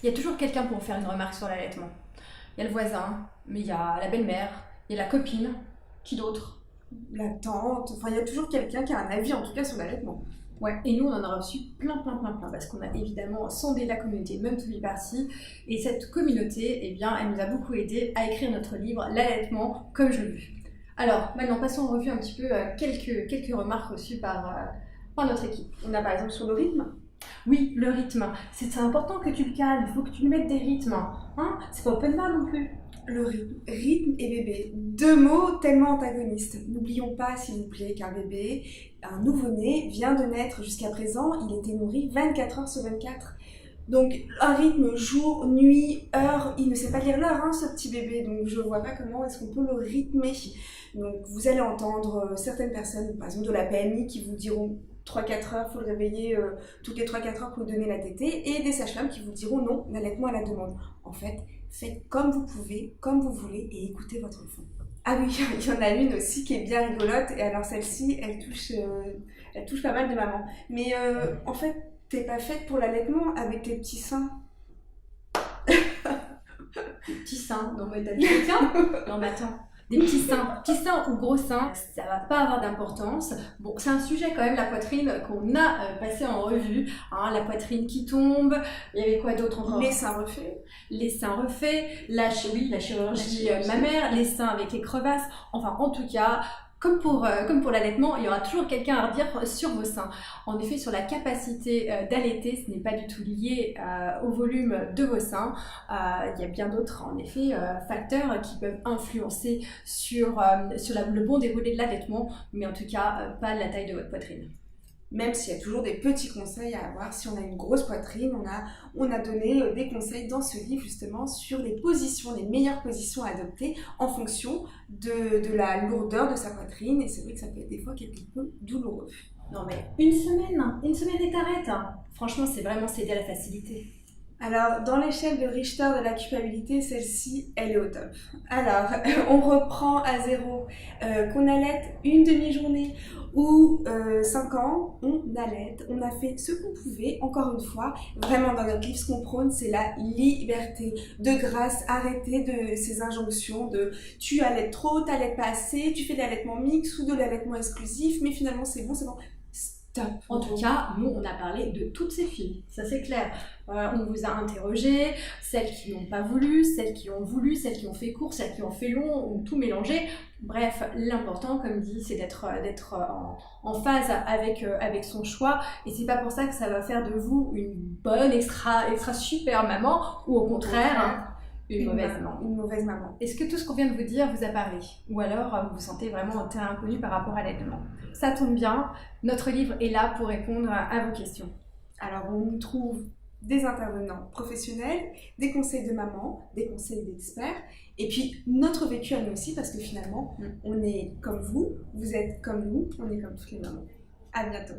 Il y a toujours quelqu'un pour faire une remarque sur l'allaitement. Il y a le voisin, mais il y a la belle-mère, il y a la copine, qui d'autre? La tante, enfin il y a toujours quelqu'un qui a un avis en tout cas sur l'allaitement. Ouais, et nous on en a reçu plein, parce qu'on a évidemment sondé la communauté Mum to be Party, et cette communauté, eh bien, elle nous a beaucoup aidé à écrire notre livre L'allaitement comme je le veux. Alors, maintenant passons en revue un petit peu quelques remarques reçues par notre équipe. On a par exemple sur le rythme. Oui, le rythme, c'est important que tu le calmes, il faut que tu lui mettes des rythmes, hein, c'est pas open bar non plus. Le rythme et bébé, deux mots tellement antagonistes. N'oublions pas, s'il vous plaît, qu'un bébé, un nouveau-né, vient de naître jusqu'à présent, il était nourri 24 heures sur 24. Donc un rythme jour, nuit, heure, il ne sait pas lire l'heure, ce petit bébé, donc je ne vois pas comment est-ce qu'on peut le rythmer. Donc vous allez entendre certaines personnes, par exemple de la PMI, qui vous diront 3-4 heures, il faut le réveiller toutes les 3-4 heures pour lui donner la tétée, et des sages-femmes qui vous diront non, l'allaitement à la demande. En fait, faites comme vous pouvez, comme vous voulez, et écoutez votre enfant. Ah oui, il y en a une aussi qui est bien rigolote, et alors celle-ci, elle touche pas mal de mamans. Mais en fait, t'es pas faite pour l'allaitement avec les petits seins. Des petits seins, non mais t'as dit quelqu'un? Non mais attends. Des petits seins ou gros seins, ça va pas avoir d'importance. Bon, c'est un sujet quand même, la poitrine, qu'on a passé en revue. Hein, la poitrine qui tombe, il y avait quoi d'autre encore? Les seins refaits. Les seins refaits, la chirurgie mammaire, les seins avec les crevasses. Enfin, en tout cas, comme pour l'allaitement, il y aura toujours quelqu'un à redire sur vos seins. En effet, sur la capacité d'allaiter, ce n'est pas du tout lié au volume de vos seins. Il y a bien d'autres, en effet, facteurs qui peuvent influencer sur le bon déroulé de l'allaitement, mais en tout cas, pas la taille de votre poitrine. Même s'il y a toujours des petits conseils à avoir, si on a une grosse poitrine, on a donné des conseils dans ce livre justement sur les positions, les meilleures positions à adopter en fonction de la lourdeur de sa poitrine, et c'est vrai que ça peut être des fois quelque peu douloureux. Non mais une semaine et t'arrêtes. Franchement, c'est vraiment céder à la facilité. Alors, dans l'échelle de Richter de la culpabilité, celle-ci, elle est au top. Alors, on reprend à zéro. Qu'on allaite une demi-journée ou 5 ans, on allaite. On a fait ce qu'on pouvait, encore une fois. Vraiment, dans notre livre, ce qu'on prône, c'est la liberté. De grâce, arrêtez de ces injonctions de tu allaites trop, t'allaites pas assez, tu fais de l'allaitement mixte ou de l'allaitement exclusif, mais finalement, c'est bon, c'est bon. Stop. En tout cas, nous, on a parlé de toutes ces filles, ça c'est clair. On vous a interrogé, celles qui n'ont pas voulu, celles qui ont voulu, celles qui ont fait court, celles qui ont fait long, ou tout mélangé. Bref, l'important, comme dit, c'est d'être en phase avec son choix. Et c'est pas pour ça que ça va faire de vous une bonne, extra super maman, ou au contraire, une mauvaise maman. Est-ce que tout ce qu'on vient de vous dire vous a parlé? Ou alors vous vous sentez vraiment en terrain inconnu par rapport à l'allaitement? Ça tombe bien, notre livre est là pour répondre à vos questions. Alors on y trouve des intervenants professionnels, des conseils de maman, des conseils d'experts, et puis notre vécu à nous aussi, parce que finalement, on est comme vous êtes comme nous, on est comme toutes les mamans. À bientôt.